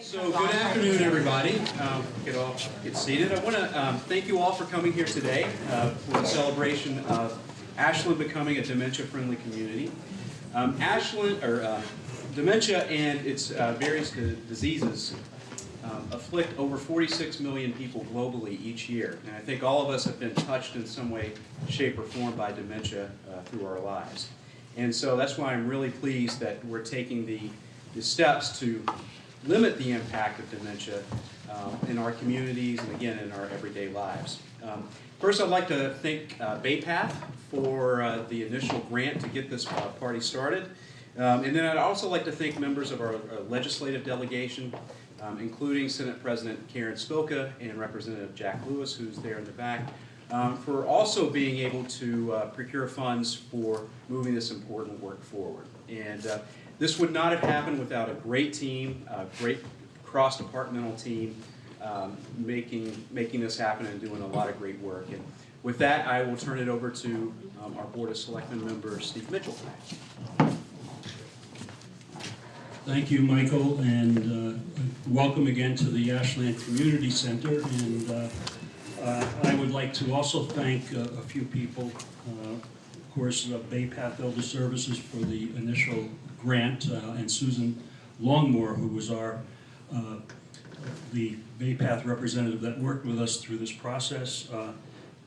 So good afternoon, everybody. Get seated. I want to thank you all for coming here today for the celebration of Ashland becoming a dementia-friendly community. Dementia and its various diseases afflict over 46 million people globally each year, and I think all of us have been touched in some way, shape, or form by dementia through our lives. And so that's why I'm really pleased that we're taking the steps to limit the impact of dementia in our communities and again in our everyday lives. First, I'd like to thank WACA-TV for the initial grant to get this party started. And then I'd also like to thank members of our legislative delegation, including Senate President Karen Spilka and Representative Jack Lewis, who's there in the back, for also being able to procure funds for moving this important work forward. And this would not have happened without a great team, a great cross-departmental team making this happen and doing a lot of great work. And with that, I will turn it over to our Board of Selectmen member, Steve Mitchell. Thank you, Michael, and welcome again to the Ashland Community Center. And I would like to also thank a few people, of course, WACA-TV Elder Services for the initial grant, and Susan Longmore, who was the WACA-TV representative that worked with us through this process.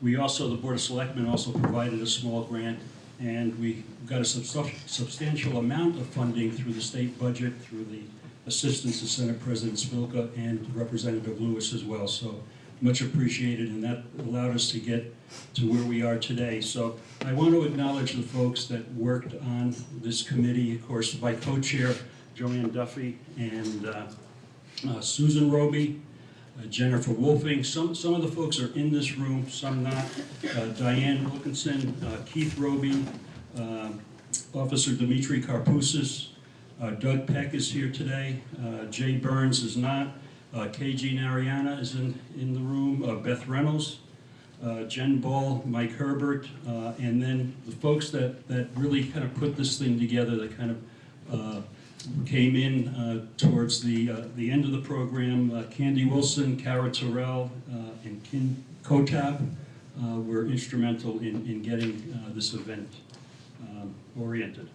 We also, the Board of Selectmen, also provided a small grant, and we got a substantial amount of funding through the state budget, through the assistance of Senate President Spilka and Representative Lewis as well. So much appreciated, and that allowed us to get to where we are today. So I want to acknowledge the folks that worked on this committee. Of course, my co-chair, Joanne Duffy, and Susan Roby, Jennifer Wolfing. Some of the folks are in this room, some not. Diane Wilkinson, Keith Roby, Officer Dimitri Karpousis, Doug Peck is here today, Jay Burns is not, KG Nariana is in the room, Beth Reynolds, Jen Ball, Mike Herbert, and then the folks that really kind of put this thing together, that kind of came in towards the end of the program. Candy Wilson, Cara Terrell, and Kim Kotab were instrumental in getting this event oriented.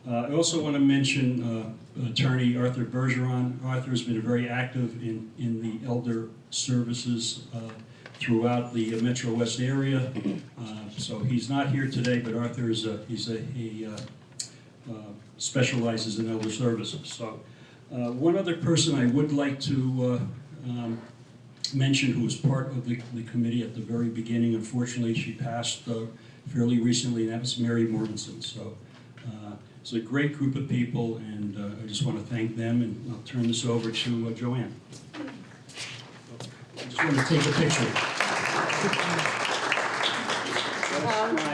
I also want to mention Attorney Arthur Bergeron. Arthur has been very active in the elder services throughout the Metro West area. So he's not here today, but Arthur is he specializes in elder services. So one other person I would like to mention, who was part of the committee at the very beginning. Unfortunately, she passed fairly recently, and that was Mary Mortensen. So it's a great group of people, and I just want to thank them, and I'll turn this over to Joanne. I just want to take a picture.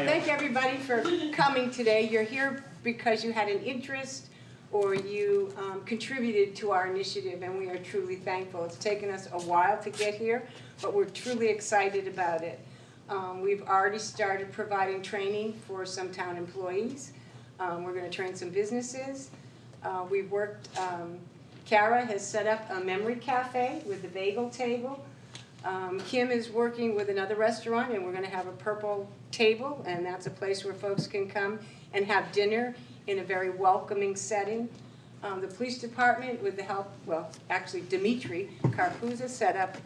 Thank everybody for coming today. You're here because you had an interest or you contributed to our initiative, and we are truly thankful. It's taken us a while to get here, but we're truly excited about it. We've already started providing training for some town employees. We're going to train some businesses. We've worked, Cara has set up a memory cafe with the bagel table. Kim is working with another restaurant, and we're going to have a purple table, and that's a place where folks can come and have dinner in a very welcoming setting. The police department, with the help, well, actually Dimitri Karpousis set up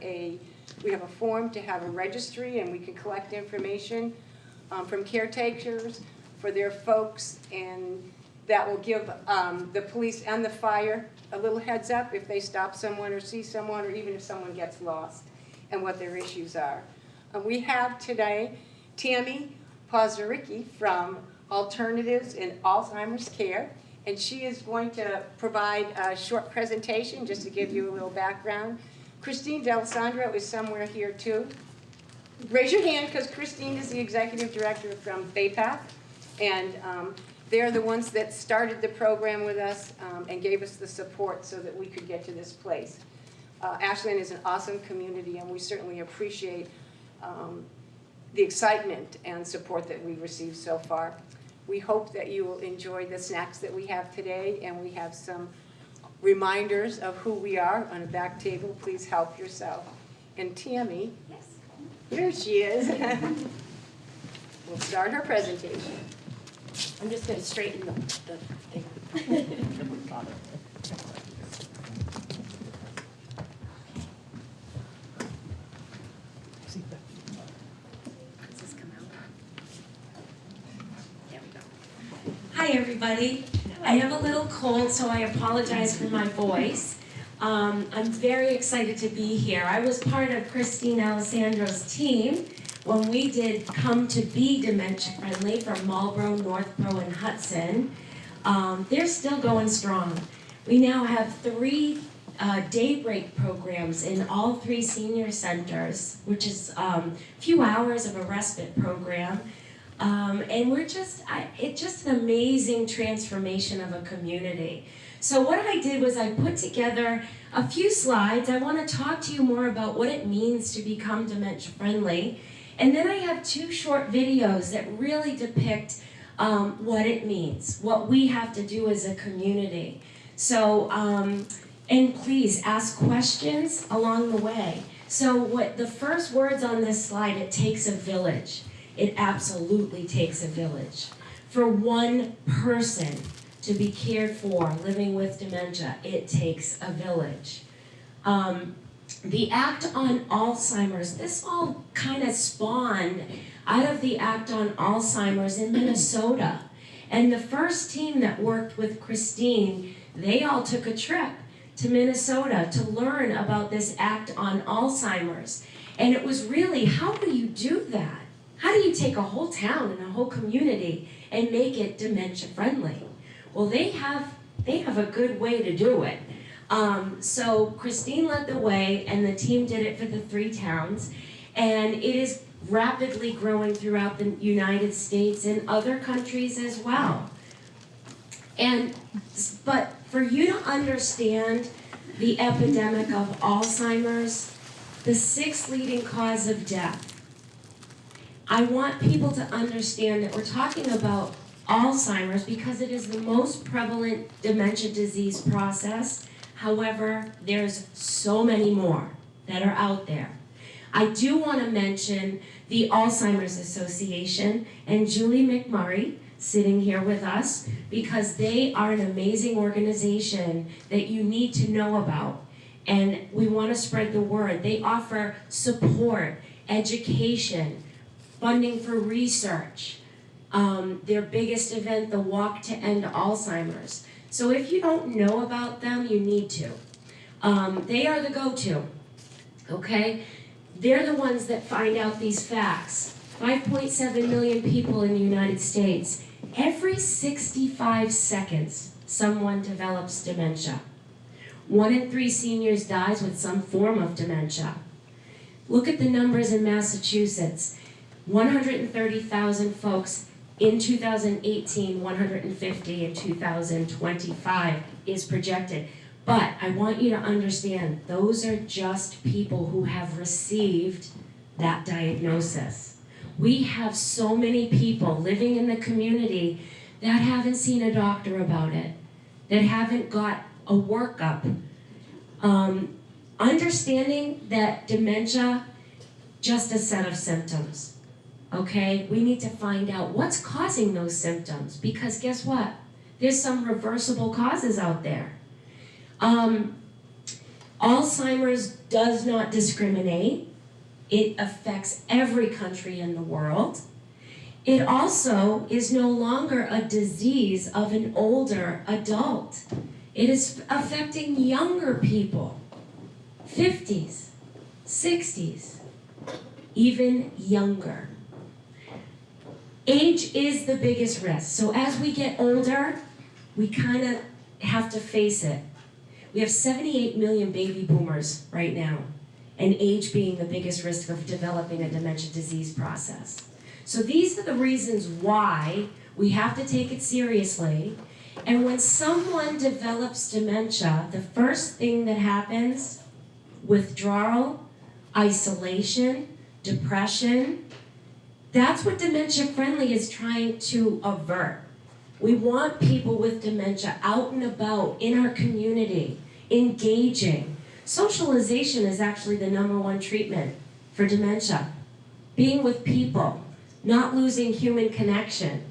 we have a form to have a registry, and we can collect information from caretakers for their folks, and that will give the police and the fire a little heads up if they stop someone or see someone, or even if someone gets lost, and what their issues are. We have today Tammy Pozaricki from Alternatives in Alzheimer's Care, and she is going to provide a short presentation just to give you a little background. Christine D'Alessandro is somewhere here too. Raise your hand, because Christine is the executive director from WACA-TV, and they're the ones that started the program with us and gave us the support so that we could get to this place. Ashland is an awesome community, and we certainly appreciate the excitement and support that we've received so far. We hope that you will enjoy the snacks that we have today, and we have some reminders of who we are on a back table. Please help yourself. And Tammy, Yes. here she is. We'll start her presentation. I'm just going to straighten the thing. Does this come out? There we go. Hi, everybody. I have a little cold, so I apologize for my voice. I'm very excited to be here. I was part of Christine Alessandro's team when we did Come to Be Dementia Friendly from Marlborough, Northborough, and Hudson. They're still going strong. We now have 3 daybreak programs in all 3 senior centers, which is a few hours of a respite program. And it's just an amazing transformation of a community. So what I did was I put together a few slides. I want to talk to you more about what it means to become dementia friendly. And then I have 2 short videos that really depict what it means, what we have to do as a community. So, and please ask questions along the way. So what the first words on this slide, it takes a village. It absolutely takes a village. For one person to be cared for living with dementia, it takes a village. The Act on Alzheimer's, this all kind of spawned out of the Act on Alzheimer's in Minnesota. And the first team that worked with Christine, they all took a trip to Minnesota to learn about this Act on Alzheimer's. And it was really, how do you do that? How do you take a whole town and a whole community and make it dementia friendly? Well, they have a good way to do it. So Christine led the way, and the team did it for the 3 towns, and it is rapidly growing throughout the United States and other countries as well. But for you to understand the epidemic of Alzheimer's, the 6th leading cause of death, I want people to understand that we're talking about Alzheimer's because it is the most prevalent dementia disease process. However, there's so many more that are out there. I do want to mention the Alzheimer's Association and Julie McMurray sitting here with us because they are an amazing organization that you need to know about. And we want to spread the word. They offer support, education, funding for research. Their biggest event, the Walk to End Alzheimer's. So if you don't know about them, you need to. They are the go-to, okay? They're the ones that find out these facts. 5.7 million people in the United States. Every 65 seconds, someone develops dementia. 1 in 3 seniors dies with some form of dementia. Look at the numbers in Massachusetts. 130,000 folks in 2018, 150 in 2025 is projected. But I want you to understand, those are just people who have received that diagnosis. We have so many people living in the community that haven't seen a doctor about it, that haven't got a workup. Understanding that dementia, just a set of symptoms. Okay, we need to find out what's causing those symptoms because guess what? There's some reversible causes out there. Alzheimer's does not discriminate. It affects every country in the world. It also is no longer a disease of an older adult. It is affecting younger people, 50s, 60s, even younger. Age is the biggest risk. So as we get older, we kind of have to face it. We have 78 million baby boomers right now, and age being the biggest risk of developing a dementia disease process. So these are the reasons why we have to take it seriously. And when someone develops dementia, the first thing that happens, withdrawal, isolation, depression, that's what Dementia Friendly is trying to avert. We want people with dementia out and about in our community, engaging. Socialization is actually the #1 treatment for dementia. Being with people, not losing human connection.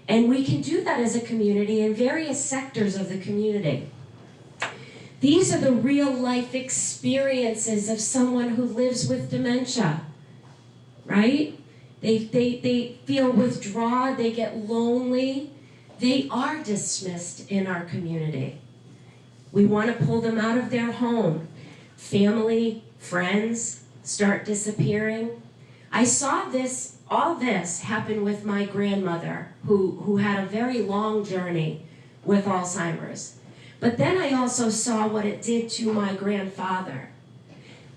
And we can do that as a community in various sectors of the community. These are the real life experiences of someone who lives with dementia, right? They feel withdrawn, they get lonely. They are dismissed in our community. We want to pull them out of their home. Family, friends start disappearing. I saw all this happen with my grandmother, who had a very long journey with Alzheimer's. But then I also saw what it did to my grandfather.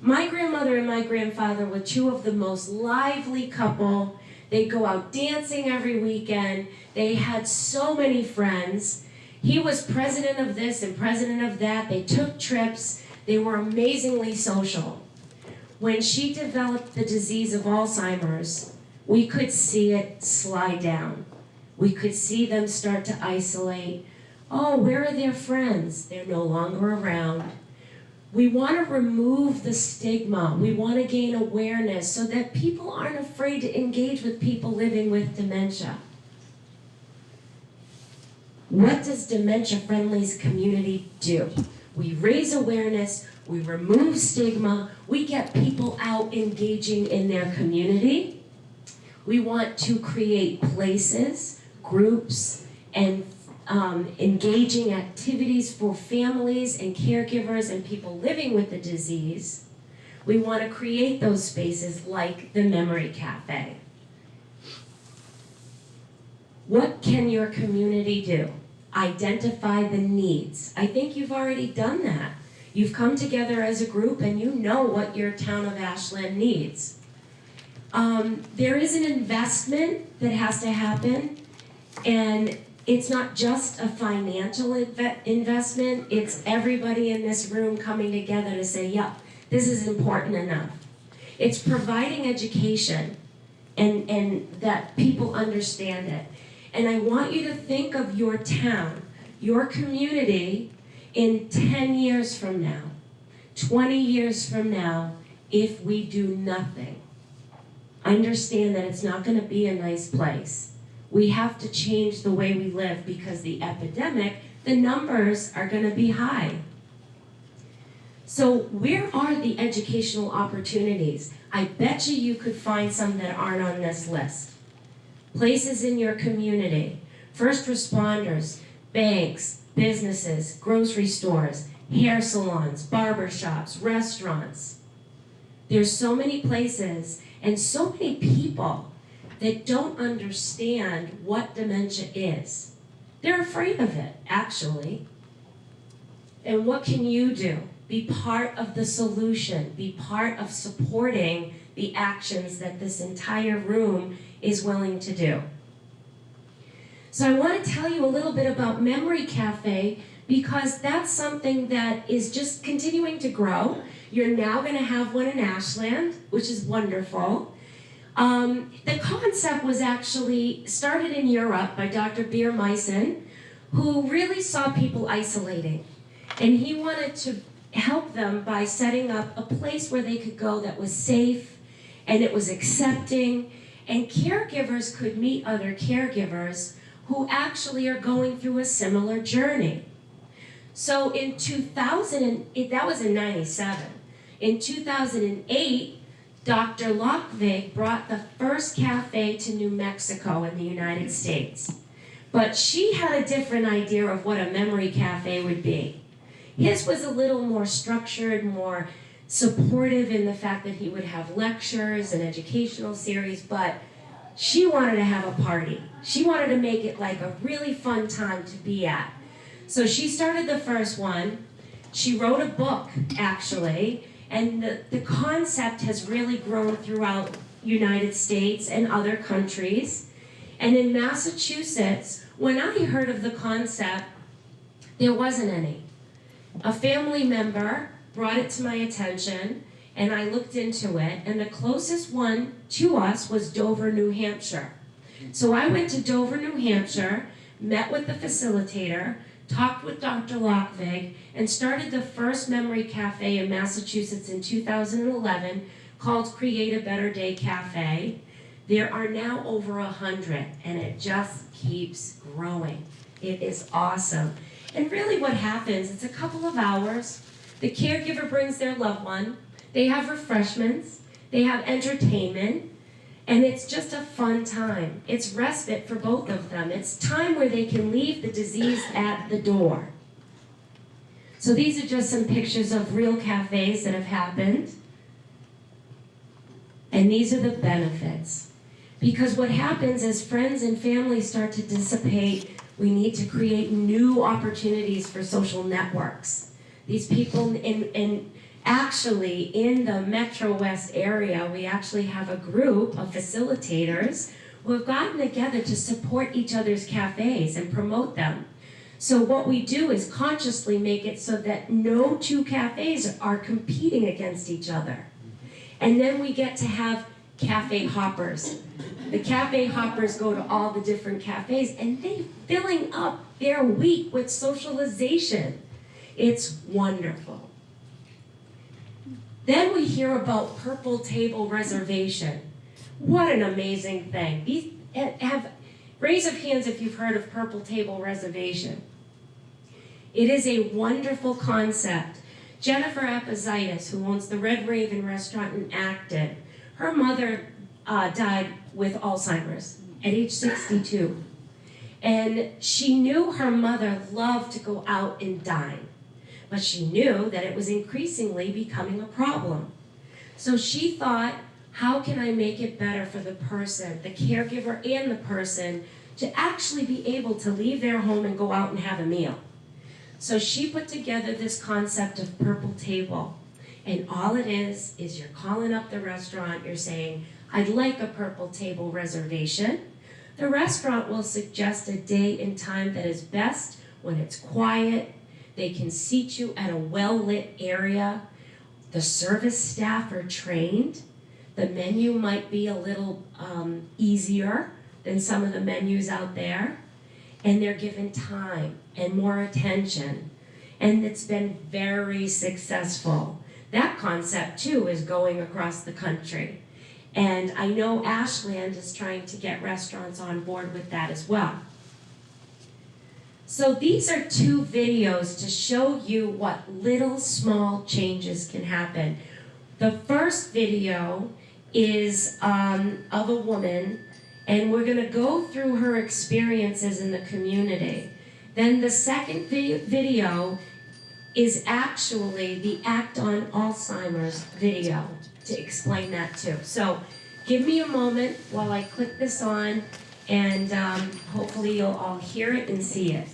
My grandmother and my grandfather were two of the most lively couple. They'd go out dancing every weekend. They had so many friends. He was president of this and president of that. They took trips. They were amazingly social. When she developed the disease of Alzheimer's, we could see it slide down. We could see them start to isolate. Oh, where are their friends? They're no longer around. We want to remove the stigma. We want to gain awareness so that people aren't afraid to engage with people living with dementia. What does Dementia Friendly's community do? We raise awareness, we remove stigma, we get people out engaging in their community. We want to create places, groups, and engaging activities for families and caregivers and people living with the disease. We want to create those spaces like the Memory Cafe. What can your community do? Identify the needs. I think you've already done that. You've come together as a group and you know what your town of Ashland needs. There is an investment that has to happen, and it's not just a financial investment, it's everybody in this room coming together to say, yeah, this is important enough. It's providing education and that people understand it. And I want you to think of your town, your community in 10 years from now, 20 years from now, if we do nothing. Understand that it's not going to be a nice place. We have to change the way we live because the epidemic, the numbers are going to be high. So where are the educational opportunities? I bet you could find some that aren't on this list. Places in your community, first responders, banks, businesses, grocery stores, hair salons, barbershops, restaurants. There's so many places and so many people that don't understand what dementia is. They're afraid of it, actually. And what can you do? Be part of the solution. Be part of supporting the actions that this entire room is willing to do. So I want to tell you a little bit about Memory Cafe because that's something that is just continuing to grow. You're now going to have one in Ashland, which is wonderful. The concept was actually started in Europe by Dr. Beer Meissen, who really saw people isolating. And he wanted to help them by setting up a place where they could go that was safe and it was accepting, and caregivers could meet other caregivers who actually are going through a similar journey. So in 2000, that was in 97. In 2008, Dr. Lockvig brought the first cafe to New Mexico in the United States. But she had a different idea of what a memory cafe would be. His was a little more structured, more supportive in the fact that he would have lectures and educational series, but she wanted to have a party. She wanted to make it like a really fun time to be at. So she started the first one. She wrote a book, actually, and the concept has really grown throughout United States and other countries. And in Massachusetts, when I heard of the concept, there wasn't any. A family member brought it to my attention, and I looked into it, and the closest one to us was Dover, New Hampshire. So I went to Dover, New Hampshire, met with the facilitator, talked with Dr. Lockvig, and started the first memory cafe in Massachusetts in 2011 called Create a Better Day Cafe. There are now over 100, and it just keeps growing. It is awesome. And really what happens, it's a couple of hours. The caregiver brings their loved one. They have refreshments. They have entertainment. And it's just a fun time. It's respite for both of them. It's time where they can leave the disease at the door. So these are just some pictures of real cafes that have happened. And these are the benefits. Because what happens as friends and family start to dissipate, we need to create new opportunities for social networks. These people actually in the Metro West area, we actually have a group of facilitators who have gotten together to support each other's cafes and promote them. So what we do is consciously make it so that no two cafes are competing against each other. And then we get to have cafe hoppers. The cafe hoppers go to all the different cafes and they filling up their week with socialization. It's wonderful. Then we hear about Purple Table Reservation. What an amazing thing. Raise of hands if you've heard of Purple Table Reservation. It is a wonderful concept. Jennifer Appizitis, who owns the Red Raven restaurant in Acton, her mother died with Alzheimer's at age 62. And she knew her mother loved to go out and dine, but she knew that it was increasingly becoming a problem. So she thought, how can I make it better for the person, the caregiver and the person, to actually be able to leave their home and go out and have a meal? So she put together this concept of Purple Table. And all it is you're calling up the restaurant, you're saying, I'd like a Purple Table reservation. The restaurant will suggest a day and time that is best when it's quiet. They can seat you at a well-lit area. The service staff are trained. The menu might be a little easier than some of the menus out there. And they're given time and more attention. And it's been very successful. That concept, too, is going across the country. And I know Ashland is trying to get restaurants on board with that as well. So these are two videos to show you what little small changes can happen. The first video is of a woman, and we're going to go through her experiences in the community. Then the second video is actually the Act on Alzheimer's video to explain that too. So give me a moment while I click this on, and hopefully you'll all hear it and see it.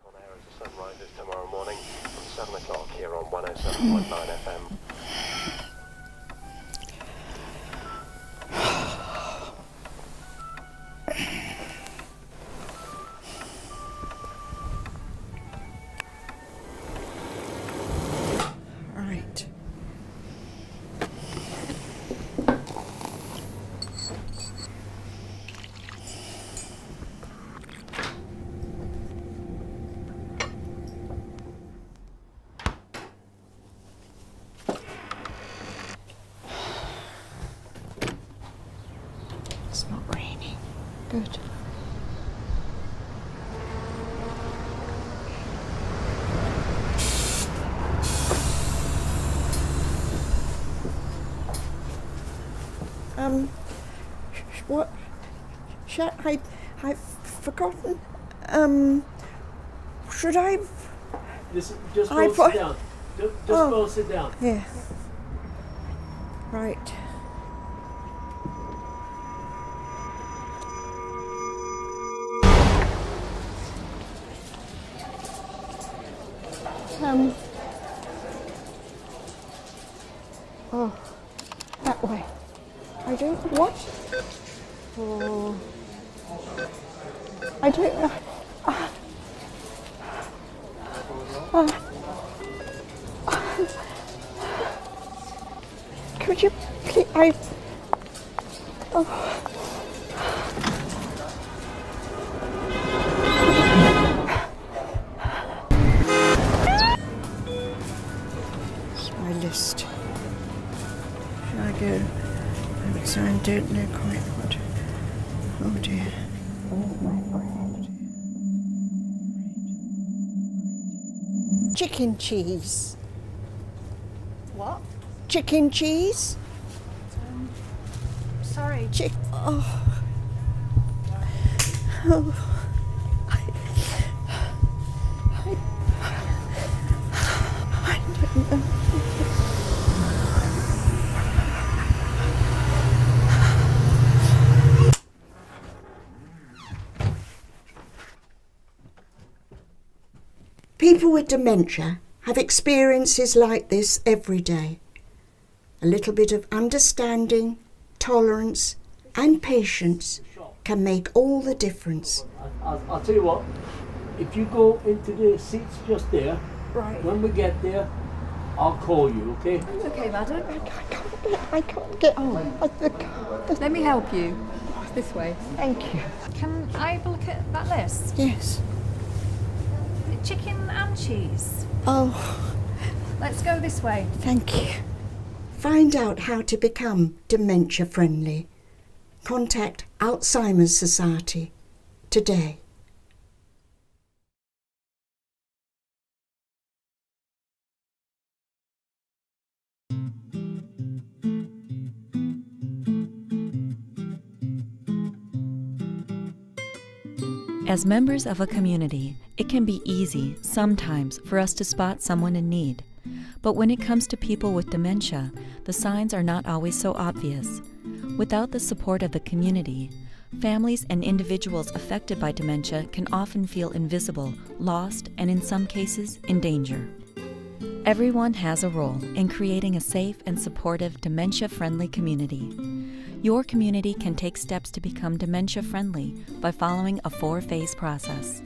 On air as the sun rises tomorrow morning from 7 o'clock here on 107.9 FM. It's not raining. Good. What? I've forgotten. Should I? Just both sit down. Just both sit down. Yeah. Right. Oh, that way. I don't know what. Oh, I don't know. Could you please? so I don't know quite what. Oh dear. Where's my bread? Chicken cheese. What? Chicken cheese? Sorry. Oh. Oh. I don't know. People with dementia have experiences like this every day. A little bit of understanding, tolerance and patience can make all the difference. I'll tell you what, if you go into the seats just there, Right. when we get there, I'll call you, okay? Okay, madam. I can't get on. Let me help you. This way. Thank you. Can I have a look at that list? Yes. Chicken and cheese. Oh, Let's go this way. thank you. Find out how to become dementia friendly. Contact Alzheimer's Society today. As members of a community, it can be easy sometimes for us to spot someone in need. But when it comes to people with dementia, the signs are not always so obvious. Without the support of the community, families and individuals affected by dementia can often feel invisible, lost, and in some cases, in danger. Everyone has a role in creating a safe and supportive dementia-friendly community. Your community can take steps to become dementia-friendly by following a 4-phase process.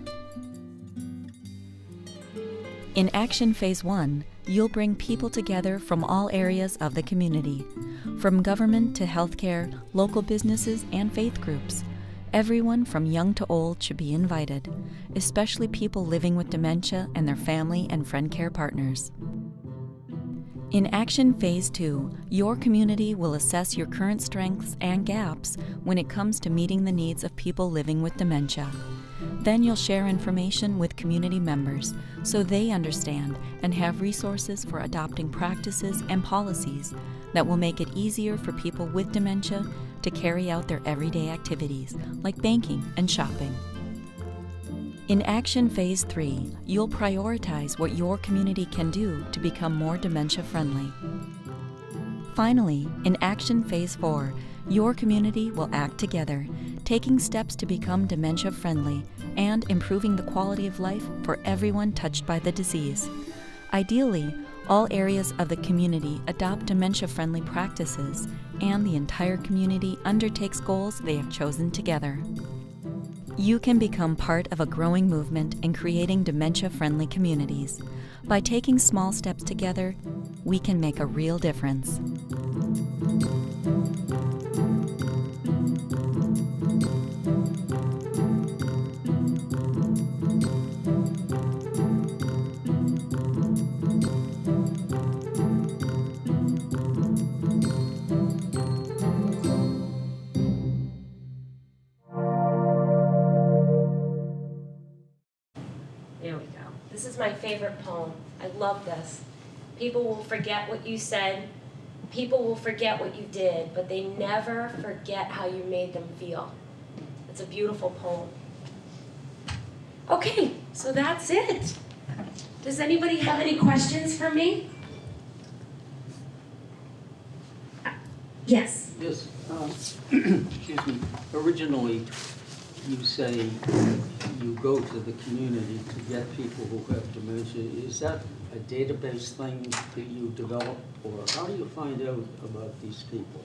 In Action Phase 1, you'll bring people together from all areas of the community, from government to healthcare, local businesses, and faith groups. Everyone from young to old should be invited, especially people living with dementia and their family and friend care partners. In Action Phase 2, your community will assess your current strengths and gaps when it comes to meeting the needs of people living with dementia. Then you'll share information with community members so they understand and have resources for adopting practices and policies that will make it easier for people with dementia to carry out their everyday activities like banking and shopping. In Action Phase 3, you'll prioritize what your community can do to become more dementia-friendly. Finally, in Action Phase 4, your community will act together, taking steps to become dementia-friendly and improving the quality of life for everyone touched by the disease. Ideally, all areas of the community adopt dementia-friendly practices, and the entire community undertakes goals they have chosen together. You can become part of a growing movement in creating dementia-friendly communities. By taking small steps together, we can make a real difference. There we go. This is my favorite poem. I love this. People will forget what you said. People will forget what you did, but they never forget how you made them feel. It's a beautiful poem. Okay, so that's it. Does anybody have any questions for me? Yes. Yes, excuse me. Originally, you say you go to the community to get people who have dementia. Is that a database thing that you develop, or how do you find out about these people?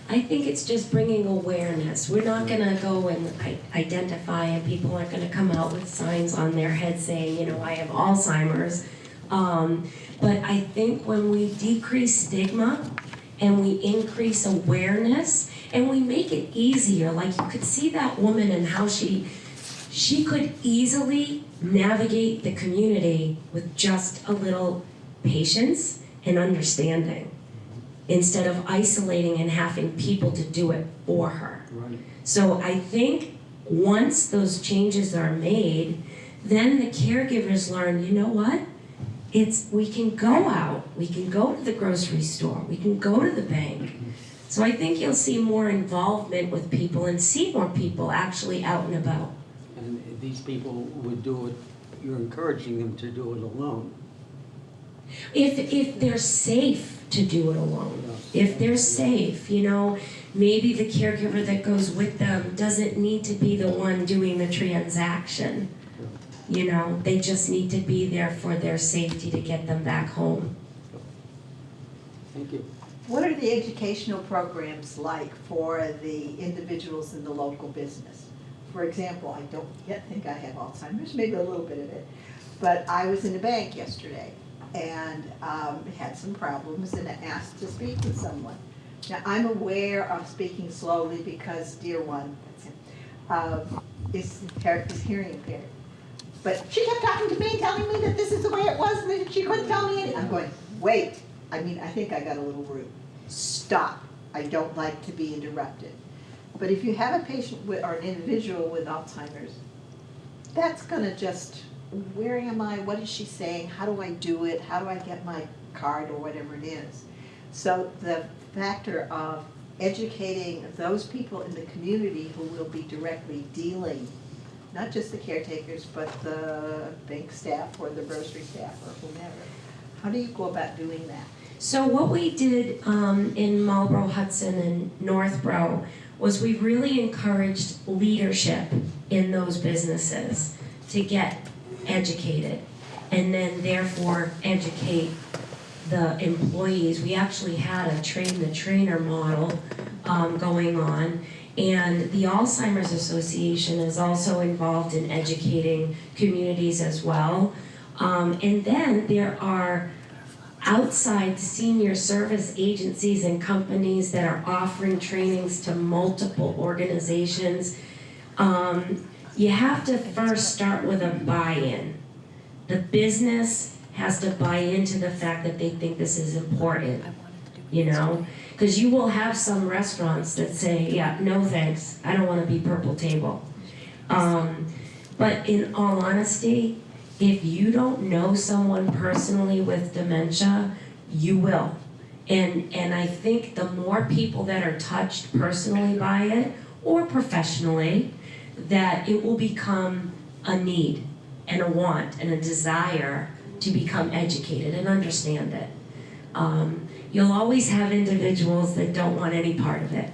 I think it's just bringing awareness. We're not going to go and identify, and people aren't going to come out with signs on their head saying, you know, I have Alzheimer's. But I think when we decrease stigma and we increase awareness and we make it easier, like you could see that woman and how she could easily navigate the community with just a little patience and understanding. instead of isolating and having people to do it for her. Right. So I think once those changes are made, then the caregivers learn, you know what? We can go out, we can go to the grocery store, we can go to the bank. So I think you'll see more involvement with people and see more people actually out and about. And these people would do it, you're encouraging them to do it alone. If they're safe to do it alone, if they're safe, you know, maybe the caregiver that goes with them doesn't need to be the one doing the transaction. You know, they just need to be there for their safety to get them back home. Thank you. What are the educational programs like for the individuals in the local business? For example, I don't yet think I have Alzheimer's, maybe a little bit of it, but I was in a bank yesterday and had some problems and asked to speak with someone. Now, I'm aware of speaking slowly because dear one, that's him, is hearing impaired. But she kept talking to me and telling me that this is the way it was and that she couldn't tell me anything. I'm going, wait, I think I got a little rude. Stop. I don't like to be interrupted. But if you have a patient with, or an individual with Alzheimer's, that's gonna just, where am I? What is she saying? How do I do it? How do I get my card or whatever it is? So the factor of educating those people in the community who will be directly dealing, not just the caretakers, but the bank staff or the grocery staff or whomever. How do you go about doing that? So what we did in Marlboro, Hudson, and Northborough was we really encouraged leadership in those businesses to get educated and then therefore educate the employees. We actually had a train-the-trainer model going on, and the Alzheimer's Association is also involved in educating communities as well. And then there are outside senior service agencies and companies that are offering trainings to multiple organizations. You have to first start with a buy-in. The business has to buy into the fact that they think this is important, you know? Because you will have some restaurants that say, yeah, no thanks, I don't want to be purple table. But in all honesty, if you don't know someone personally with dementia, you will. And I think the more people that are touched personally by it, or professionally, that it will become a need and a want and a desire to become educated and understand it. You'll always have individuals that don't want any part of it,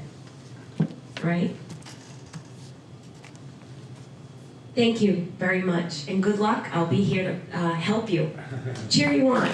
right? Thank you very much, and good luck. I'll be here to help you. Cheer you on.